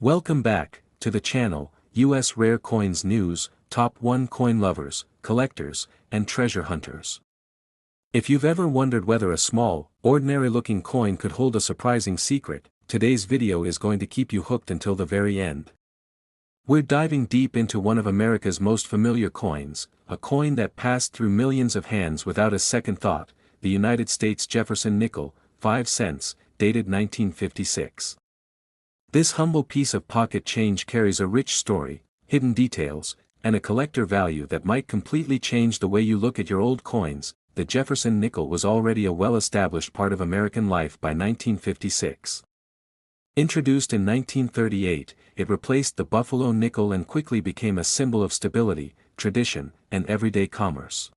Welcome back to the channel, US Rare Coins News, Top 1 Coin Lovers, Collectors, and Treasure Hunters. If you've ever wondered whether a small, ordinary-looking coin could hold a surprising secret, today's video is going to keep you hooked until the very end. We're diving deep into one of America's most familiar coins, a coin that passed through millions of hands without a second thought, the United States Jefferson nickel, 5 cents, dated 1956. This humble piece of pocket change carries a rich story, hidden details, and a collector value that might completely change the way you look at your old coins. The Jefferson nickel was already a well-established part of American life by 1956. Introduced in 1938, it replaced the Buffalo nickel and quickly became a symbol of stability, tradition, and everyday commerce.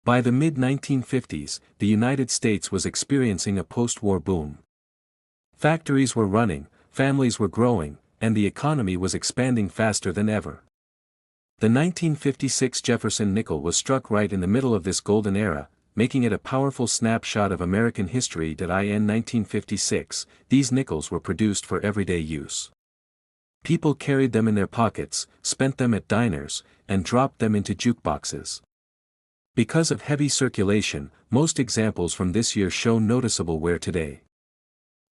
By the mid-1950s, the United States was experiencing a post-war boom. Factories were running, families were growing, and the economy was expanding faster than ever. The 1956 Jefferson nickel was struck right in the middle of this golden era, making it a powerful snapshot of American history. In 1956, these nickels were produced for everyday use. People carried them in their pockets, spent them at diners, and dropped them into jukeboxes. Because of heavy circulation, most examples from this year show noticeable wear today.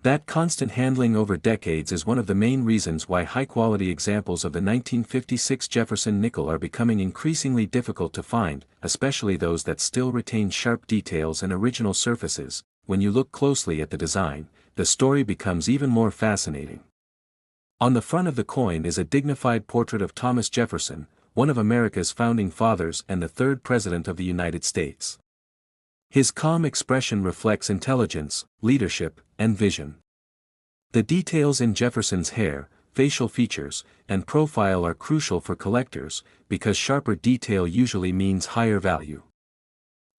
That constant handling over decades is one of the main reasons why high-quality examples of the 1956 Jefferson nickel are becoming increasingly difficult to find, especially those that still retain sharp details and original surfaces. When you look closely at the design, the story becomes even more fascinating. On the front of the coin is a dignified portrait of Thomas Jefferson, one of America's founding fathers and the third President of the United States. His calm expression reflects intelligence, leadership, and vision. The details in Jefferson's hair, facial features, and profile are crucial for collectors, because sharper detail usually means higher value.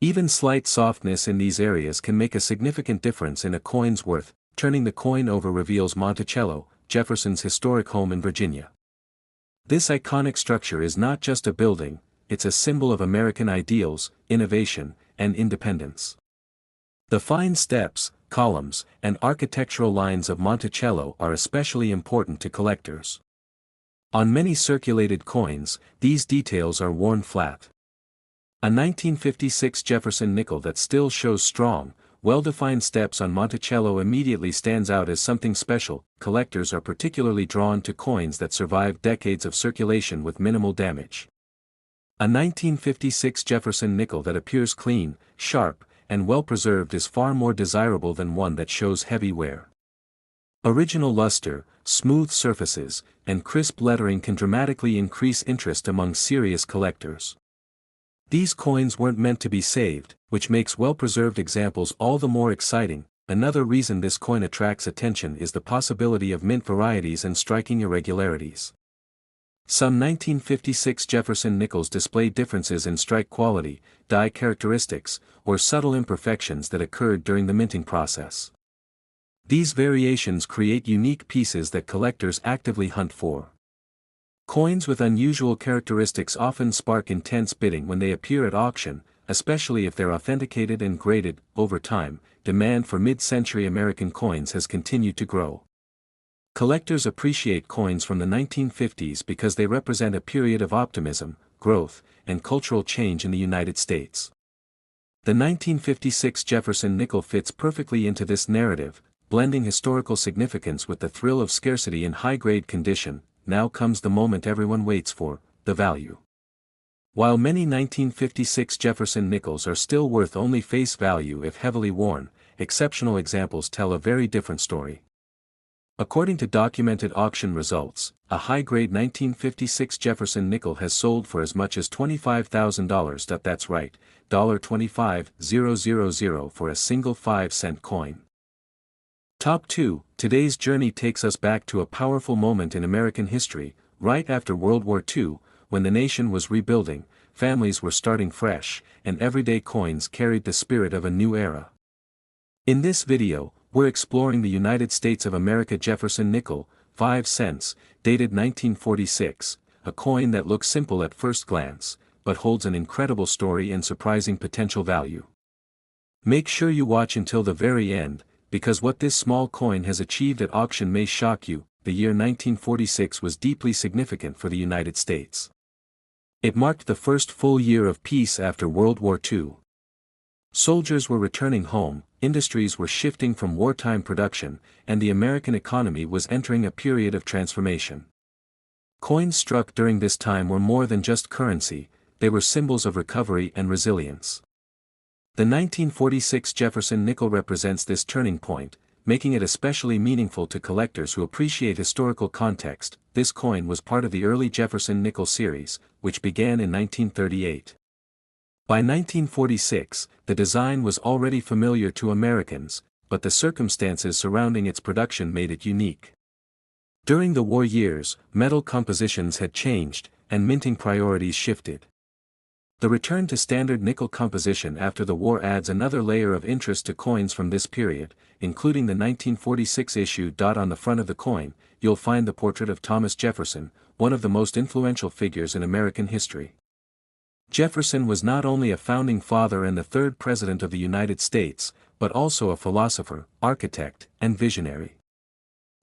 Even slight softness in these areas can make a significant difference in a coin's worth. Turning the coin over reveals Monticello, Jefferson's historic home in Virginia. This iconic structure is not just a building, it's a symbol of American ideals, innovation, and independence. The fine steps, columns, and architectural lines of Monticello are especially important to collectors. On many circulated coins, these details are worn flat. A 1956 Jefferson nickel that still shows strong, well-defined steps on Monticello immediately stands out as something special. Collectors are particularly drawn to coins that survive decades of circulation with minimal damage. A 1956 Jefferson nickel that appears clean, sharp, and well-preserved is far more desirable than one that shows heavy wear. Original luster, smooth surfaces, and crisp lettering can dramatically increase interest among serious collectors. These coins weren't meant to be saved, which makes well-preserved examples all the more exciting. Another reason this coin attracts attention is the possibility of mint varieties and striking irregularities. Some 1956 Jefferson nickels display differences in strike quality, die characteristics, or subtle imperfections that occurred during the minting process. These variations create unique pieces that collectors actively hunt for. Coins with unusual characteristics often spark intense bidding when they appear at auction, especially if they're authenticated and graded. Over time, demand for mid-century American coins has continued to grow. Collectors appreciate coins from the 1950s because they represent a period of optimism, growth, and cultural change in the United States. The 1956 Jefferson nickel fits perfectly into this narrative, blending historical significance with the thrill of scarcity in high-grade condition. Now comes the moment everyone waits for, the value. While many 1956 Jefferson nickels are still worth only face value if heavily worn, exceptional examples tell a very different story. According to documented auction results, a high-grade 1956 Jefferson nickel has sold for as much as $25,000. That's right, $25,000 for a single 5-cent coin. Top 2. Today's journey takes us back to a powerful moment in American history, right after World War II, when the nation was rebuilding, families were starting fresh, and everyday coins carried the spirit of a new era. In this video, we're exploring the United States of America Jefferson nickel, 5 cents, dated 1946, a coin that looks simple at first glance, but holds an incredible story and surprising potential value. Make sure you watch until the very end, because what this small coin has achieved at auction may shock you. the year 1946 was deeply significant for the United States. It marked the first full year of peace after World War II. Soldiers were returning home, industries were shifting from wartime production, and the American economy was entering a period of transformation. Coins struck during this time were more than just currency, they were symbols of recovery and resilience. The 1946 Jefferson nickel represents this turning point, making it especially meaningful to collectors who appreciate historical context. This coin was part of the early Jefferson nickel series, which began in 1938. By 1946, the design was already familiar to Americans, but the circumstances surrounding its production made it unique. During the war years, metal compositions had changed, and minting priorities shifted. The return to standard nickel composition after the war adds another layer of interest to coins from this period, including the 1946 issue. On the front of the coin, you'll find the portrait of Thomas Jefferson, one of the most influential figures in American history. Jefferson was not only a founding father and the third president of the United States, but also a philosopher, architect, and visionary.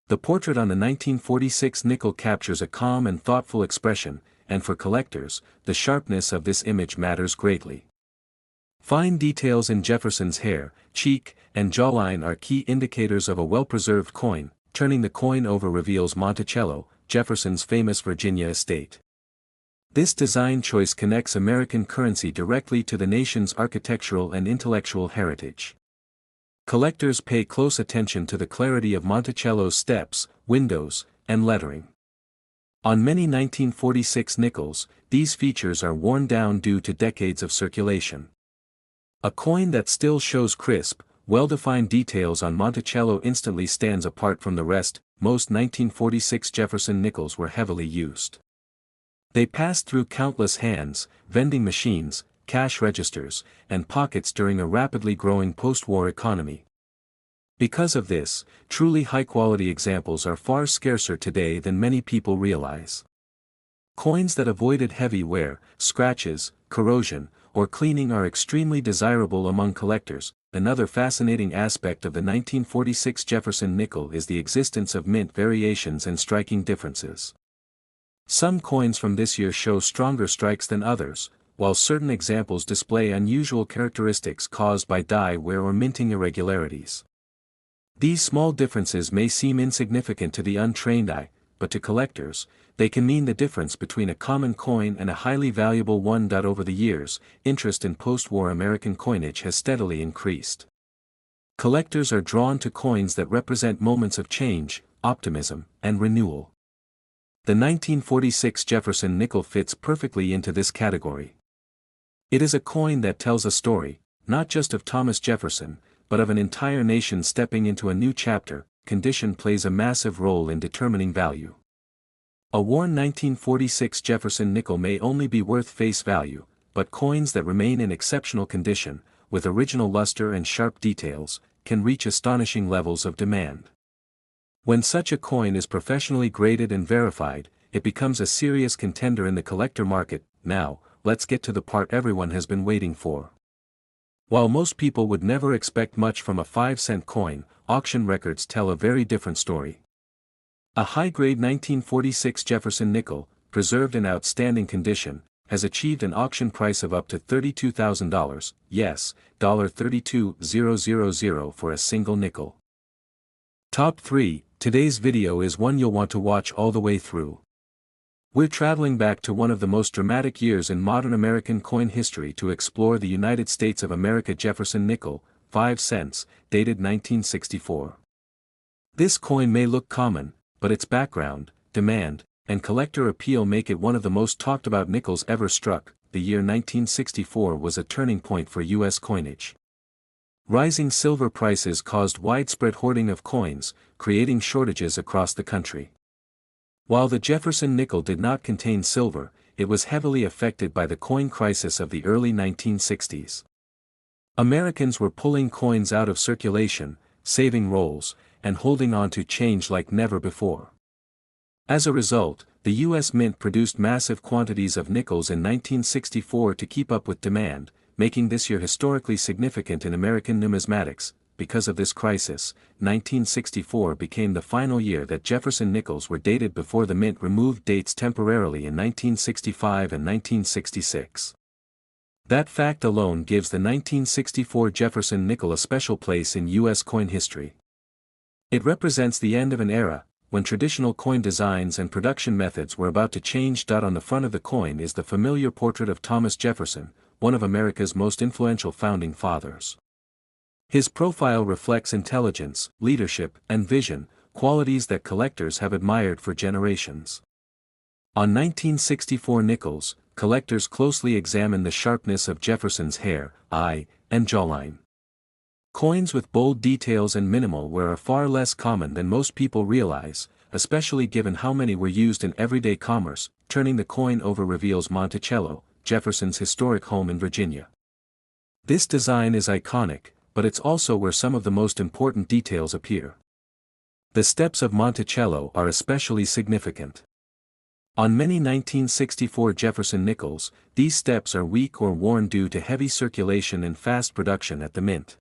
The portrait on the 1946 nickel captures a calm and thoughtful expression, and for collectors, the sharpness of this image matters greatly. Fine details in Jefferson's hair, cheek, and jawline are key indicators of a well-preserved coin. Turning the coin over reveals Monticello, Jefferson's famous Virginia estate. This design choice connects American currency directly to the nation's architectural and intellectual heritage. Collectors pay close attention to the clarity of Monticello's steps, windows, and lettering. On many 1946 nickels, these features are worn down due to decades of circulation. A coin that still shows crisp, well-defined details on Monticello instantly stands apart from the rest. Most 1946 Jefferson nickels were heavily used. They passed through countless hands, vending machines, cash registers, and pockets during a rapidly growing post-war economy. Because of this, truly high-quality examples are far scarcer today than many people realize. Coins that avoided heavy wear, scratches, corrosion, or cleaning are extremely desirable among collectors. Another fascinating aspect of the 1946 Jefferson nickel is the existence of mint variations and striking differences. Some coins from this year show stronger strikes than others, while certain examples display unusual characteristics caused by die wear or minting irregularities. These small differences may seem insignificant to the untrained eye, but to collectors, they can mean the difference between a common coin and a highly valuable one. Over the years, interest in post-war American coinage has steadily increased. Collectors are drawn to coins that represent moments of change, optimism, and renewal. The 1946 Jefferson nickel fits perfectly into this category. It is a coin that tells a story, not just of Thomas Jefferson, but of an entire nation stepping into a new chapter. Condition plays a massive role in determining value. A worn 1946 Jefferson nickel may only be worth face value, but coins that remain in exceptional condition, with original luster and sharp details, can reach astonishing levels of demand. When such a coin is professionally graded and verified, it becomes a serious contender in the collector market. Now, let's get to the part everyone has been waiting for. While most people would never expect much from a 5-cent coin, auction records tell a very different story. A high-grade 1946 Jefferson nickel, preserved in outstanding condition, has achieved an auction price of up to $32,000, yes, $32,000 for a single nickel. Top 3. Today's video is one you'll want to watch all the way through. We're traveling back to one of the most dramatic years in modern American coin history to explore the United States of America Jefferson nickel, 5 cents, dated 1964. This coin may look common, but its background, demand, and collector appeal make it one of the most talked about nickels ever struck. The year 1964 was a turning point for U.S. coinage. Rising silver prices caused widespread hoarding of coins, creating shortages across the country. While the Jefferson nickel did not contain silver, it was heavily affected by the coin crisis of the early 1960s. Americans were pulling coins out of circulation, saving rolls, and holding on to change like never before. As a result, the U.S. Mint produced massive quantities of nickels in 1964 to keep up with demand, making this year historically significant in American numismatics. because of this crisis, 1964 became the final year that Jefferson nickels were dated before the mint removed dates temporarily in 1965 and 1966. That fact alone gives the 1964 Jefferson nickel a special place in U.S. coin history. It represents the end of an era, when traditional coin designs and production methods were about to change. On the front of the coin is the familiar portrait of Thomas Jefferson, one of America's most influential founding fathers. His profile reflects intelligence, leadership, and vision, qualities that collectors have admired for generations. On 1964 nickels, collectors closely examine the sharpness of Jefferson's hair, eye, and jawline. Coins with bold details and minimal wear are far less common than most people realize, especially given how many were used in everyday commerce. Turning the coin over reveals Monticello, Jefferson's historic home in Virginia. This design is iconic, but it's also where some of the most important details appear. The steps of Monticello are especially significant. On many 1964 Jefferson nickels, these steps are weak or worn due to heavy circulation and fast production at the mint.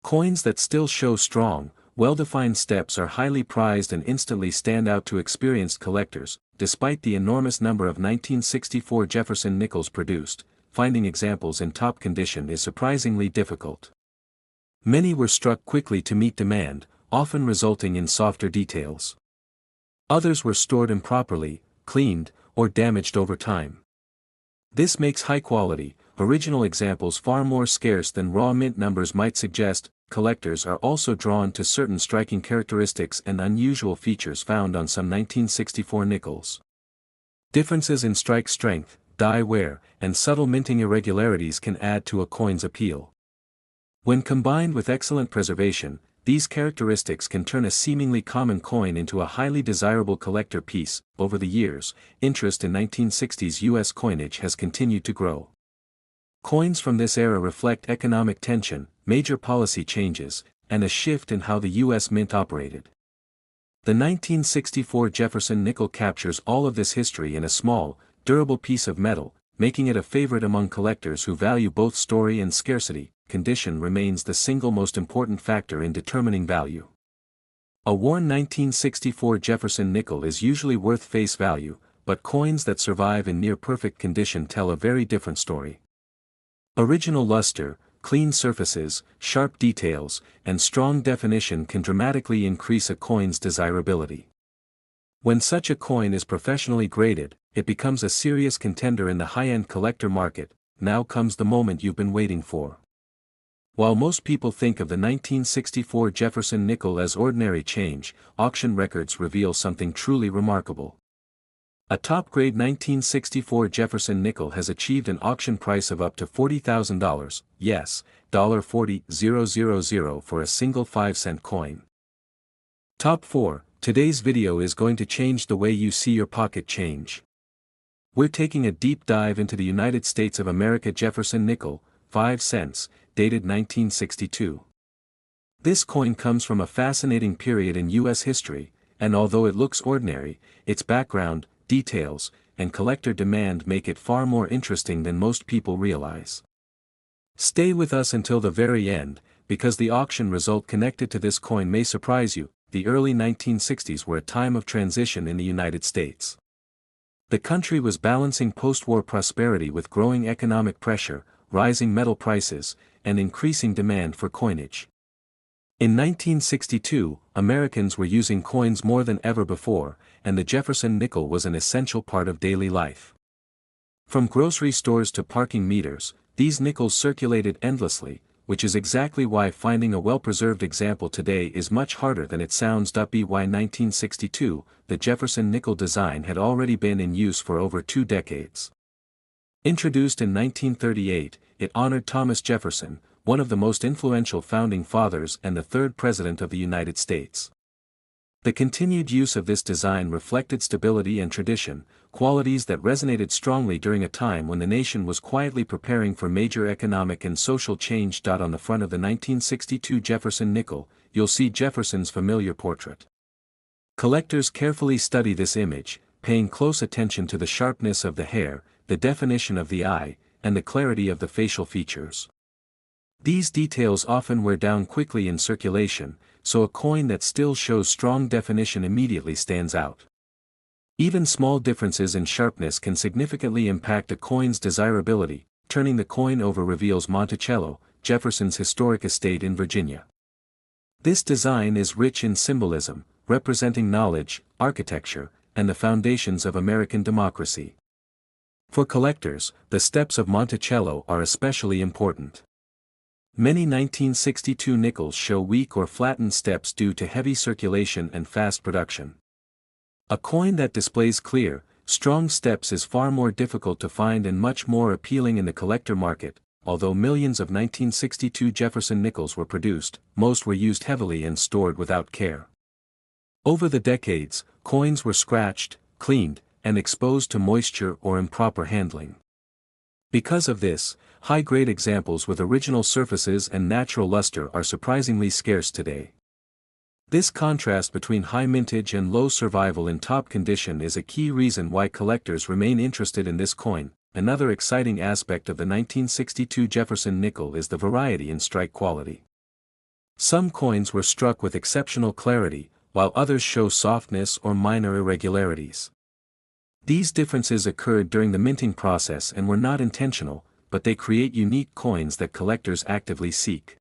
Coins that still show strong, well-defined steps are highly prized and instantly stand out to experienced collectors. Despite the enormous number of 1964 Jefferson nickels produced, finding examples in top condition is surprisingly difficult. Many were struck quickly to meet demand, often resulting in softer details. Others were stored improperly, cleaned, or damaged over time. This makes high-quality, original examples far more scarce than raw mint numbers might suggest. Collectors are also drawn to certain striking characteristics and unusual features found on some 1964 nickels. Differences in strike strength, die wear, and subtle minting irregularities can add to a coin's appeal. When combined with excellent preservation, these characteristics can turn a seemingly common coin into a highly desirable collector piece. Over the years, interest in 1960s U.S. coinage has continued to grow. Coins from this era reflect economic tension, major policy changes, and a shift in how the U.S. mint operated. The 1964 Jefferson nickel captures all of this history in a small, durable piece of metal, making it a favorite among collectors who value both story and scarcity. Condition remains the single most important factor in determining value. A worn 1964 Jefferson nickel is usually worth face value, but coins that survive in near-perfect condition tell a very different story. Original luster, clean surfaces, sharp details, and strong definition can dramatically increase a coin's desirability. When such a coin is professionally graded, it becomes a serious contender in the high-end collector market. Now comes the moment you've been waiting for. While most people think of the 1964 Jefferson nickel as ordinary change, auction records reveal something truly remarkable. A top-grade 1964 Jefferson nickel has achieved an auction price of up to $40,000, yes, $40,000 for a single 5-cent coin. Top 4. Today's video is going to change the way you see your pocket change. We're taking a deep dive into the United States of America Jefferson nickel, 5 cents, dated 1962. This coin comes from a fascinating period in U.S. history, and although it looks ordinary, its background, details, and collector demand make it far more interesting than most people realize. Stay with us until the very end, because the auction result connected to this coin may surprise you. The early 1960s were a time of transition in the United States. The country was balancing post-war prosperity with growing economic pressure, rising metal prices, and increasing demand for coinage. In 1962, Americans were using coins more than ever before, and the Jefferson nickel was an essential part of daily life. From grocery stores to parking meters, these nickels circulated endlessly, which is exactly why finding a well-preserved example today is much harder than it sounds. By 1962, the Jefferson nickel design had already been in use for over 2 decades. Introduced in 1938, it honored Thomas Jefferson, one of the most influential founding fathers and the 3rd President of the United States. The continued use of this design reflected stability and tradition, qualities that resonated strongly during a time when the nation was quietly preparing for major economic and social change. On the front of the 1962 Jefferson nickel, you'll see Jefferson's familiar portrait. Collectors carefully study this image, paying close attention to the sharpness of the hair, the definition of the eye, and the clarity of the facial features. These details often wear down quickly in circulation, so a coin that still shows strong definition immediately stands out. Even small differences in sharpness can significantly impact a coin's desirability. Turning the coin over reveals Monticello, Jefferson's historic estate in Virginia. This design is rich in symbolism, representing knowledge, architecture, and the foundations of American democracy. For collectors, the steps of Monticello are especially important. Many 1962 nickels show weak or flattened steps due to heavy circulation and fast production. A coin that displays clear, strong steps is far more difficult to find and much more appealing in the collector market. Although millions of 1962 Jefferson nickels were produced, most were used heavily and stored without care. Over the decades, coins were scratched, cleaned, and exposed to moisture or improper handling. Because of this, high-grade examples with original surfaces and natural luster are surprisingly scarce today. This contrast between high mintage and low survival in top condition is a key reason why collectors remain interested in this coin. Another exciting aspect of the 1962 Jefferson nickel is the variety in strike quality. Some coins were struck with exceptional clarity, while others show softness or minor irregularities. These differences occurred during the minting process and were not intentional, but they create unique coins that collectors actively seek.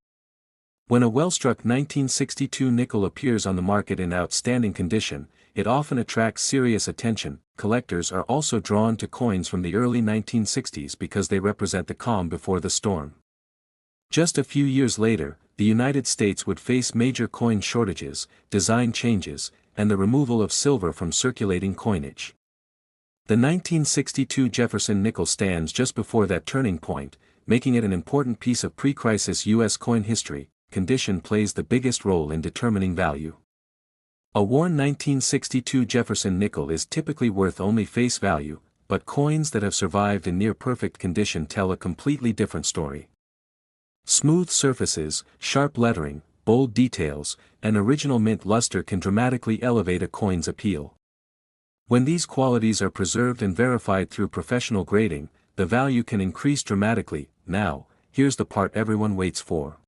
When a well-struck 1962 nickel appears on the market in outstanding condition, it often attracts serious attention. Collectors are also drawn to coins from the early 1960s because they represent the calm before the storm. Just a few years later, the United States would face major coin shortages, design changes, and the removal of silver from circulating coinage. The 1962 Jefferson nickel stands just before that turning point, making it an important piece of pre-crisis U.S. coin history. Condition plays the biggest role in determining value. A worn 1962 Jefferson nickel is typically worth only face value, but coins that have survived in near-perfect condition tell a completely different story. Smooth surfaces, sharp lettering, bold details, and original mint luster can dramatically elevate a coin's appeal. When these qualities are preserved and verified through professional grading, the value can increase dramatically. Now, here's the part everyone waits for.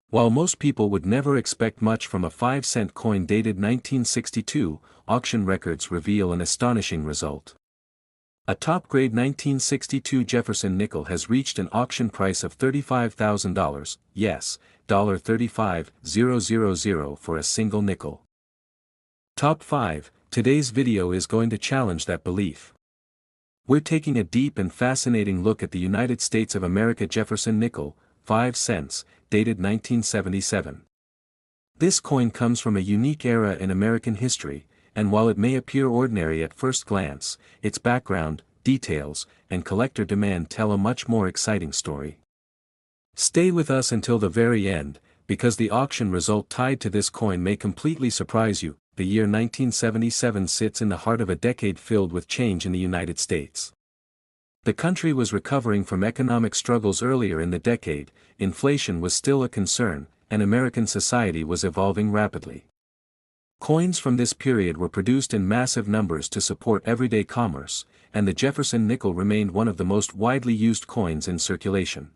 While most people would never expect much from a 5-cent coin dated 1962, auction records reveal an astonishing result. A top-grade 1962 Jefferson nickel has reached an auction price of $35,000, yes, $35,000 for a single nickel. Top 5, today's video is going to challenge that belief. We're taking a deep and fascinating look at the United States of America Jefferson nickel, 5 cents, dated 1977. This coin comes from a unique era in American history, and while it may appear ordinary at first glance, its background, details, and collector demand tell a much more exciting story. Stay with us until the very end, because the auction result tied to this coin may completely surprise you. The year 1977 sits in the heart of a decade filled with change in the United States. The country was recovering from economic struggles earlier in the decade, inflation was still a concern, and American society was evolving rapidly. Coins from this period were produced in massive numbers to support everyday commerce, and the Jefferson nickel remained one of the most widely used coins in circulation.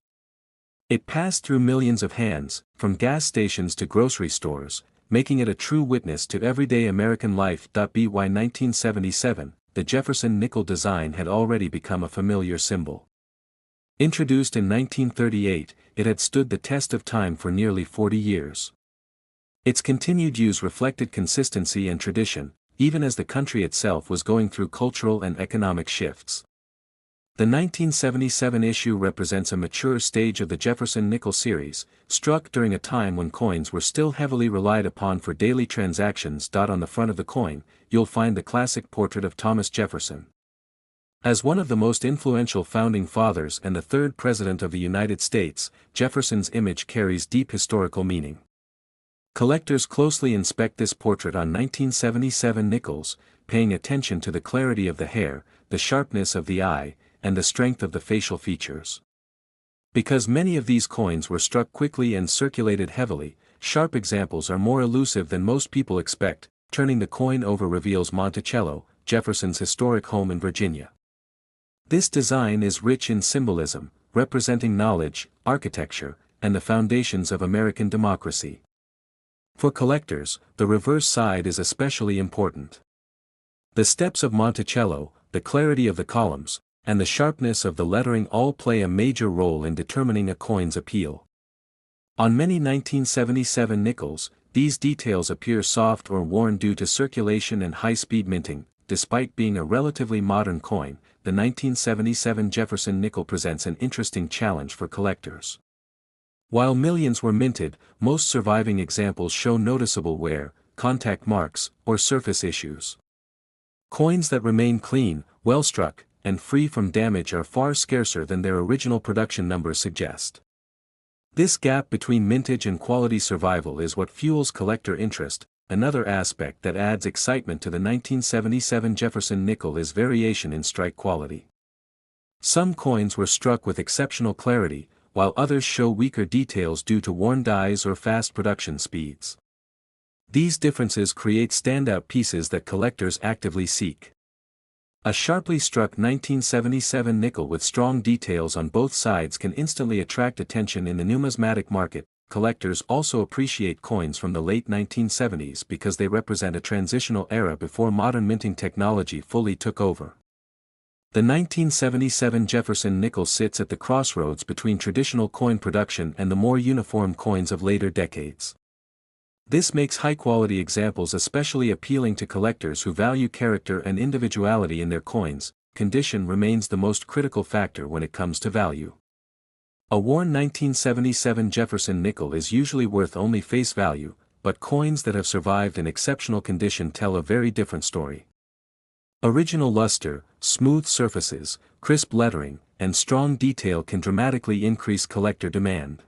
It passed through millions of hands, from gas stations to grocery stores, making it a true witness to everyday American life. By 1977, the Jefferson nickel design had already become a familiar symbol. Introduced in 1938, it had stood the test of time for nearly 40 years. Its continued use reflected consistency and tradition, even as the country itself was going through cultural and economic shifts. The 1977 issue represents a mature stage of the Jefferson nickel series, struck during a time when coins were still heavily relied upon for daily transactions. On the front of the coin, you'll find the classic portrait of Thomas Jefferson. As one of the most influential founding fathers and the third president of the United States, Jefferson's image carries deep historical meaning. Collectors closely inspect this portrait on 1977 nickels, paying attention to the clarity of the hair, the sharpness of the eye, and the strength of the facial features. Because many of these coins were struck quickly and circulated heavily, sharp examples are more elusive than most people expect. Turning the coin over reveals Monticello, Jefferson's historic home in Virginia. This design is rich in symbolism, representing knowledge, architecture, and the foundations of American democracy. For collectors, the reverse side is especially important. The steps of Monticello, the clarity of the columns, and the sharpness of the lettering all play a major role in determining a coin's appeal. On many 1977 nickels, these details appear soft or worn due to circulation and high-speed minting. Despite being a relatively modern coin, the 1977 Jefferson nickel presents an interesting challenge for collectors. While millions were minted, most surviving examples show noticeable wear, contact marks, or surface issues. Coins that remain clean, well-struck, and free from damage are far scarcer than their original production numbers suggest. This gap between mintage and quality survival is what fuels collector interest. Another aspect that adds excitement to the 1977 Jefferson nickel is variation in strike quality. Some coins were struck with exceptional clarity, while others show weaker details due to worn dies or fast production speeds. These differences create standout pieces that collectors actively seek. A sharply struck 1977 nickel with strong details on both sides can instantly attract attention in the numismatic market. Collectors also appreciate coins from the late 1970s because they represent a transitional era before modern minting technology fully took over. The 1977 Jefferson nickel sits at the crossroads between traditional coin production and the more uniform coins of later decades. This makes high-quality examples especially appealing to collectors who value character and individuality in their coins. Condition remains the most critical factor when it comes to value. A worn 1977 Jefferson nickel is usually worth only face value, but coins that have survived in exceptional condition tell a very different story. Original luster, smooth surfaces, crisp lettering, and strong detail can dramatically increase collector demand.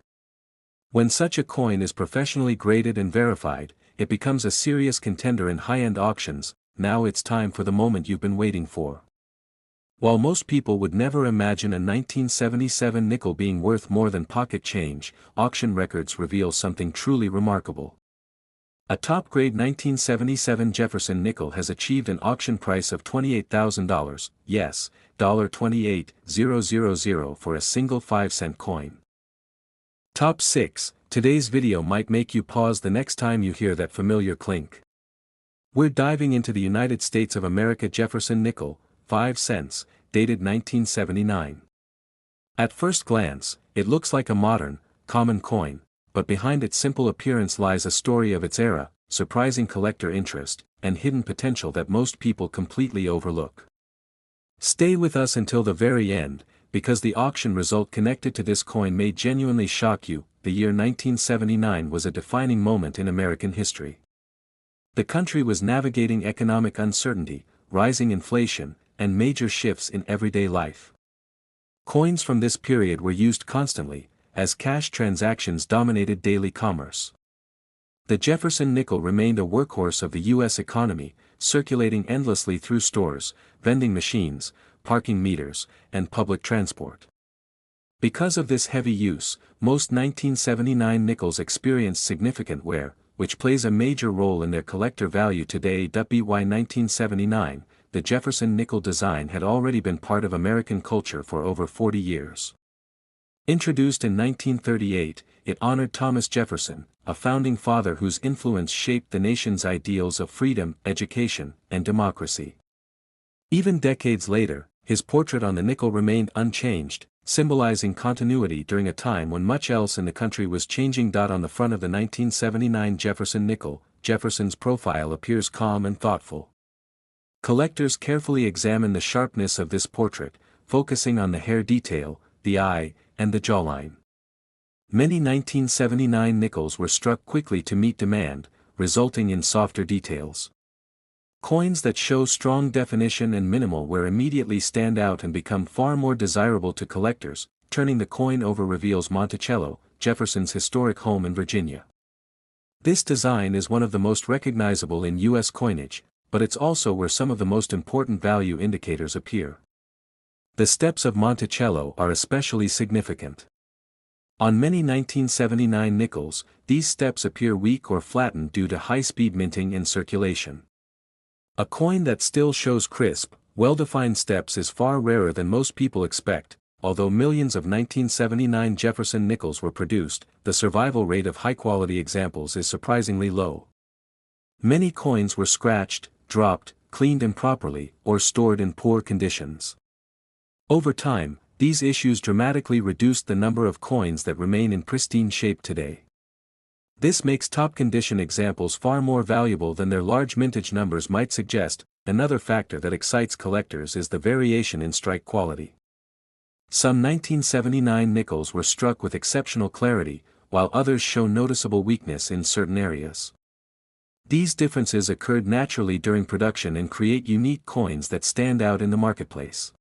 When such a coin is professionally graded and verified, it becomes a serious contender in high-end auctions. Now it's time for the moment you've been waiting for. While most people would never imagine a 1977 nickel being worth more than pocket change, auction records reveal something truly remarkable. A top-grade 1977 Jefferson nickel has achieved an auction price of $28,000, yes, $28,000 for a single 5-cent coin. Top 6. Today's video might make you pause the next time you hear that familiar clink. We're diving into the United States of America Jefferson nickel, 5 cents, dated 1979. At first glance, it looks like a modern, common coin, but behind its simple appearance lies a story of its era, surprising collector interest, and hidden potential that most people completely overlook. Stay with us until the very end, because the auction result connected to this coin may genuinely shock you. The year 1979 was a defining moment in American history. The country was navigating economic uncertainty, rising inflation, and major shifts in everyday life. Coins from this period were used constantly, as cash transactions dominated daily commerce. The Jefferson nickel remained a workhorse of the U.S. economy, circulating endlessly through stores, vending machines, parking meters, and public transport. Because of this heavy use, most 1979 nickels experienced significant wear, which plays a major role in their collector value today. By 1979, the Jefferson nickel design had already been part of American culture for over 40 years. Introduced in 1938, it honored Thomas Jefferson, a founding father whose influence shaped the nation's ideals of freedom, education, and democracy. Even decades later, his portrait on the nickel remained unchanged, symbolizing continuity during a time when much else in the country was changing. On the front of the 1979 Jefferson nickel, Jefferson's profile appears calm and thoughtful. Collectors carefully examine the sharpness of this portrait, focusing on the hair detail, the eye, and the jawline. Many 1979 nickels were struck quickly to meet demand, resulting in softer details. Coins that show strong definition and minimal wear immediately stand out and become far more desirable to collectors. Turning the coin over reveals Monticello, Jefferson's historic home in Virginia. This design is one of the most recognizable in U.S. coinage, but it's also where some of the most important value indicators appear. The steps of Monticello are especially significant. On many 1979 nickels, these steps appear weak or flattened due to high-speed minting and circulation. A coin that still shows crisp, well-defined steps is far rarer than most people expect. although millions of 1979 Jefferson nickels were produced, the survival rate of high-quality examples is surprisingly low. Many coins were scratched, dropped, cleaned improperly, or stored in poor conditions. Over time, these issues dramatically reduced the number of coins that remain in pristine shape today. This makes top-condition examples far more valuable than their large mintage numbers might suggest. Another factor that excites collectors is the variation in strike quality. Some 1979 nickels were struck with exceptional clarity, while others show noticeable weakness in certain areas. These differences occurred naturally during production and create unique coins that stand out in the marketplace.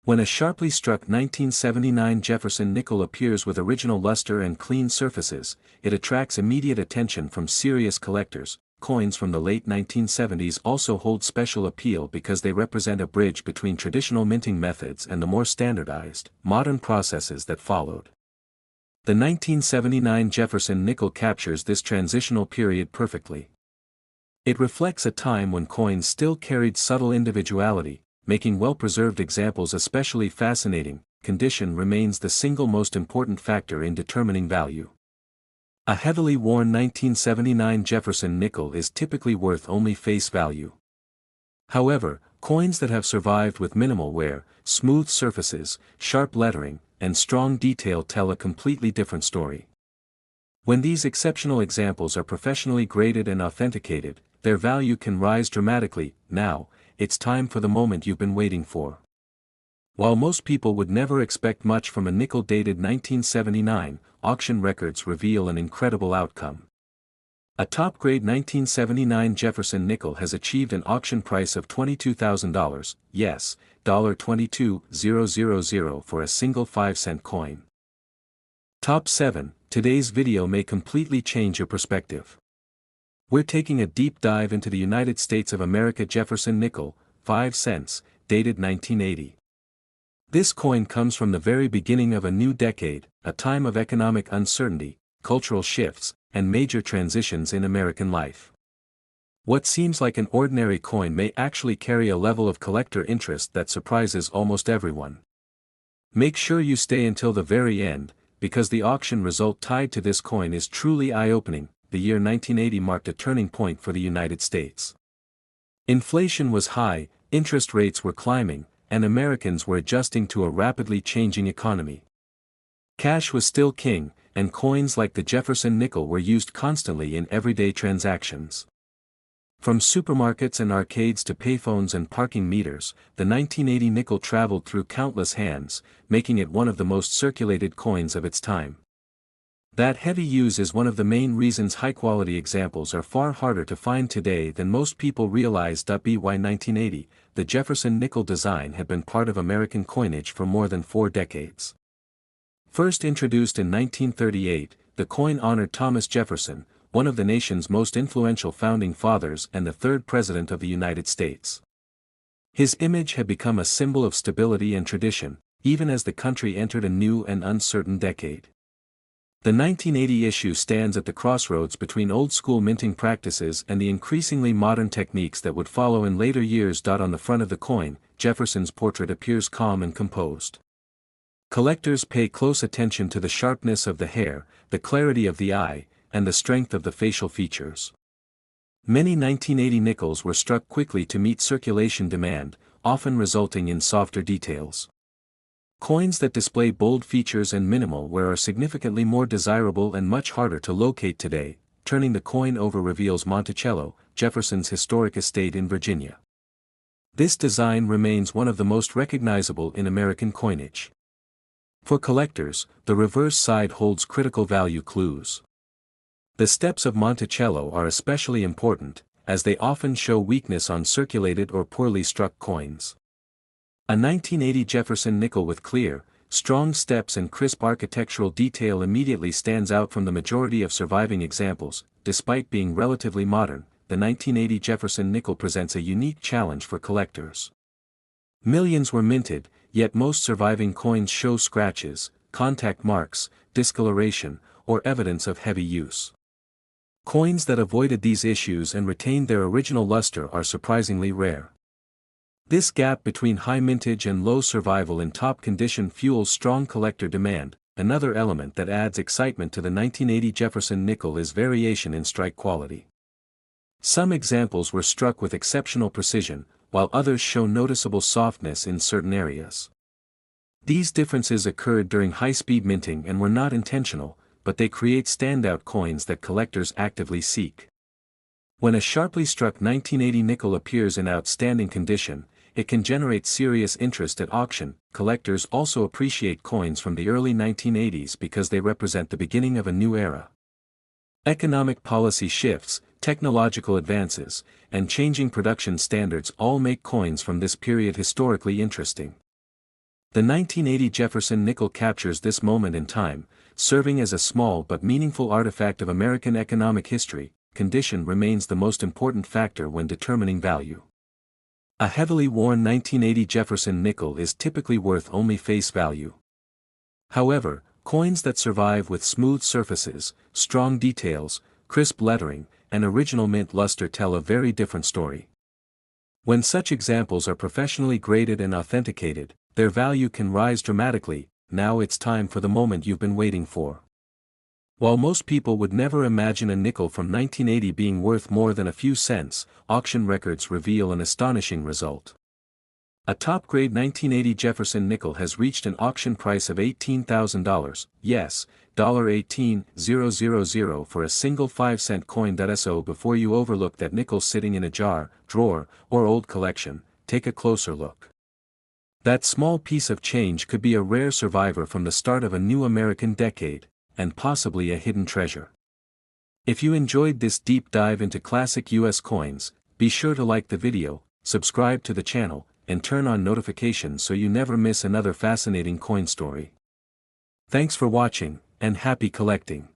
When a sharply struck 1979 Jefferson nickel appears with original luster and clean surfaces, it attracts immediate attention from serious collectors. Coins from the late 1970s also hold special appeal because they represent a bridge between traditional minting methods and the more standardized, modern processes that followed. The 1979 Jefferson nickel captures this transitional period perfectly. It reflects a time when coins still carried subtle individuality, making well-preserved examples especially fascinating. Condition remains the single most important factor in determining value. A heavily worn 1979 Jefferson nickel is typically worth only face value. However, coins that have survived with minimal wear, smooth surfaces, sharp lettering, and strong detail tell a completely different story. When these exceptional examples are professionally graded and authenticated, their value can rise dramatically. Now, it's time for the moment you've been waiting for. While most people would never expect much from a nickel dated 1979, auction records reveal an incredible outcome. A top-grade 1979 Jefferson nickel has achieved an auction price of $22,000, yes, $22,000 for a single 5-cent coin. Top 7. Today's video may completely change your perspective. We're taking a deep dive into the United States of America Jefferson nickel, 5 cents, dated 1980. This coin comes from the very beginning of a new decade, a time of economic uncertainty, cultural shifts, and major transitions in American life. What seems like an ordinary coin may actually carry a level of collector interest that surprises almost everyone. Make sure you stay until the very end, because the auction result tied to this coin is truly eye-opening. The year 1980 marked a turning point for the United States. Inflation was high, interest rates were climbing, and Americans were adjusting to a rapidly changing economy. Cash was still king, and coins like the Jefferson nickel were used constantly in everyday transactions. From supermarkets and arcades to payphones and parking meters, the 1980 nickel traveled through countless hands, making it one of the most circulated coins of its time. That heavy use is one of the main reasons high-quality examples are far harder to find today than most people realize. By 1980, the Jefferson nickel design had been part of American coinage for more than 4 decades. First introduced in 1938, the coin honored Thomas Jefferson, one of the nation's most influential founding fathers and the 3rd President of the United States. His image had become a symbol of stability and tradition, even as the country entered a new and uncertain decade. The 1980 issue stands at the crossroads between old-school minting practices and the increasingly modern techniques that would follow in later years. On the front of the coin, Jefferson's portrait appears calm and composed. Collectors pay close attention to the sharpness of the hair, the clarity of the eye, and the strength of the facial features. Many 1980 nickels were struck quickly to meet circulation demand, often resulting in softer details. Coins that display bold features and minimal wear are significantly more desirable and much harder to locate today. Turning the coin over reveals Monticello, Jefferson's historic estate in Virginia. This design remains one of the most recognizable in American coinage. For collectors, the reverse side holds critical value clues. The steps of Monticello are especially important, as they often show weakness on circulated or poorly struck coins. A 1980 Jefferson nickel with clear, strong steps and crisp architectural detail immediately stands out from the majority of surviving examples. Despite being relatively modern, the 1980 Jefferson nickel presents a unique challenge for collectors. Millions were minted, yet most surviving coins show scratches, contact marks, discoloration, or evidence of heavy use. Coins that avoided these issues and retained their original luster are surprisingly rare. This gap between high mintage and low survival in top condition fuels strong collector demand. Another element that adds excitement to the 1980 Jefferson nickel is variation in strike quality. Some examples were struck with exceptional precision, while others show noticeable softness in certain areas. These differences occurred during high-speed minting and were not intentional, but they create standout coins that collectors actively seek. When a sharply struck 1980 nickel appears in outstanding condition, it can generate serious interest at auction. Collectors also appreciate coins from the early 1980s because they represent the beginning of a new era. Economic policy shifts, technological advances, and changing production standards all make coins from this period historically interesting. The 1980 Jefferson nickel captures this moment in time, serving as a small but meaningful artifact of American economic history. Condition remains the most important factor when determining value. A heavily worn 1980 Jefferson nickel is typically worth only face value. However, coins that survive with smooth surfaces, strong details, crisp lettering, and original mint luster tell a very different story. When such examples are professionally graded and authenticated, their value can rise dramatically. Now it's time for the moment you've been waiting for. While most people would never imagine a nickel from 1980 being worth more than a few cents, auction records reveal an astonishing result. A top-grade 1980 Jefferson nickel has reached an auction price of $18,000, yes, $18,000 for a single 5-cent coin. So before you overlook that nickel sitting in a jar, drawer, or old collection, take a closer look. That small piece of change could be a rare survivor from the start of a new American decade, and possibly a hidden treasure. If you enjoyed this deep dive into classic US coins, be sure to like the video, subscribe to the channel, and turn on notifications so you never miss another fascinating coin story. Thanks for watching, and happy collecting.